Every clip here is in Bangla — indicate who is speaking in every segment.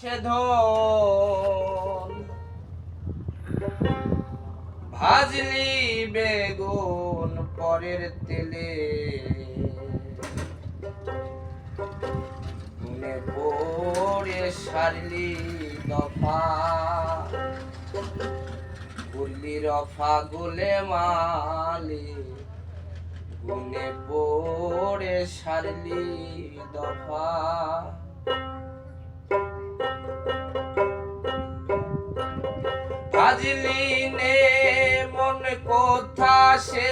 Speaker 1: সে ধন ভাজলি বেগুন পরের তেলে গুনে পড়ে সারলি দফা করলি রফা গোলে মালে গুনে পড়ে সারলি দফা ভাজলি নে মন কোথা সে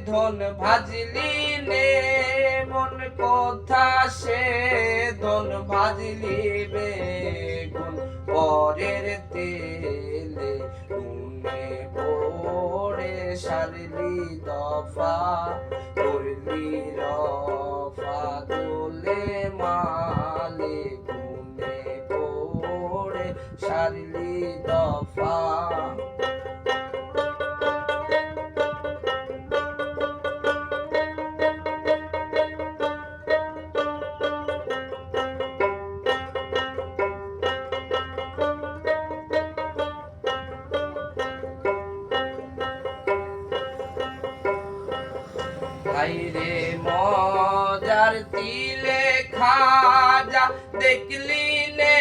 Speaker 1: ধন ভাজলি নে মন কোথা সে ধন ভাজলি বেগুন পরের তেলে গুনে পড়ে সারলি দফা করলি রফা গোলে মালে গুনে পড়ে সারলি দফা হাইরে মজার তিলে খাজা দেখলি নে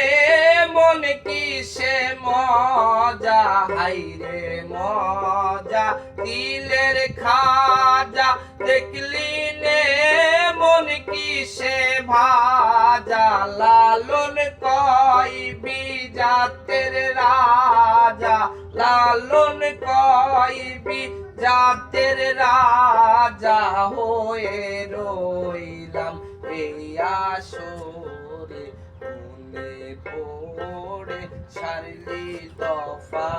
Speaker 1: মন কিসে মজা হাইরে মজা তিলের খাজা দেখলি নে মন কিসে ভাজা লালন কইবি জাতের রাজা লালন কইবি জাতের রাজা হয়ে রইলাম এই আসরে মনে পড়ে সারলি দফা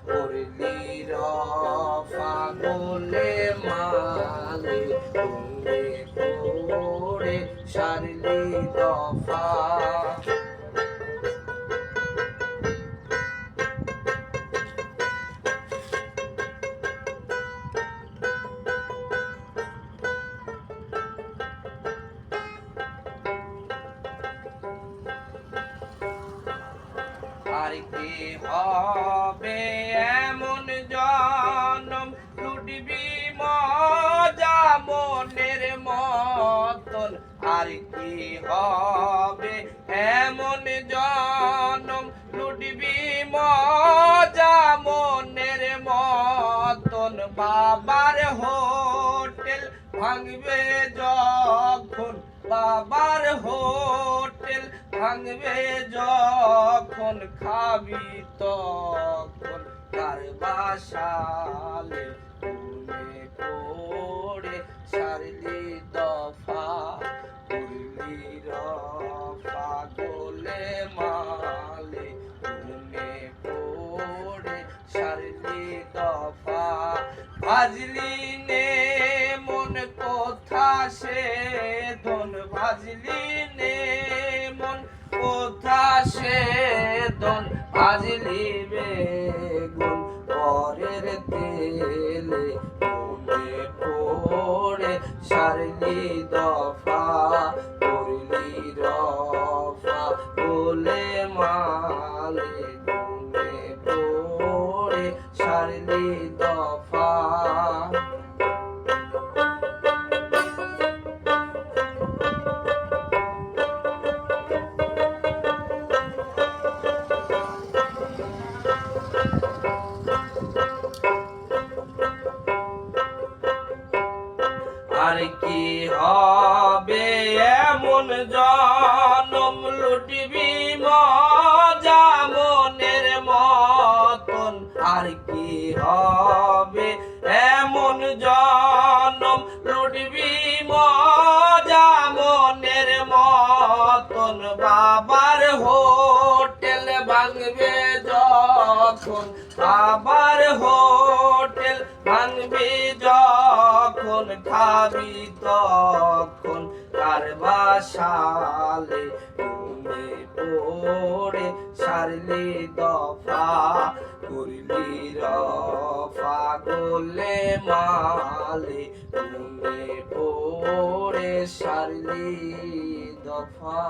Speaker 1: করলি রফা গোলে মালে মনে পড়ে সারলি দফা আর কি হবে এমন জনম লুটবি মজা মনের মতন আর কি হবে এমন জনম লুটবি মজা মনের মতন বাবার হোটেল ভাঙবে যখন বাবার হোটেল ভাঙবে যখন খাবি তখন কার বাসালে মনে পড়ে সারলি দফা করলি রফা গোলে মালে মনে পড়ে সারলি দফা ভাজলি নে মন কোথা সে ধন ভাজলি নে মন কোথা সে ধন ভাজলি বেগুন পরের তেলে মনে পড়ে সারলি দফা করলি রফা গোলে মালে মনে পড়ে সারলি দফা আর কি হবে এমন জনম লুটবি মজা মনের মতন আর কি হবে এমন জনম লুটবি মজা মনের মতন বাবার হোটেল ভাঙবে যখন বাবার হোটেল ভাঙবে যখন খাবি তখন কার বাসালে মনে পড়ে সারলি দফা করলি রফা গোলে মালে মনে পড়ে সারলি দফা।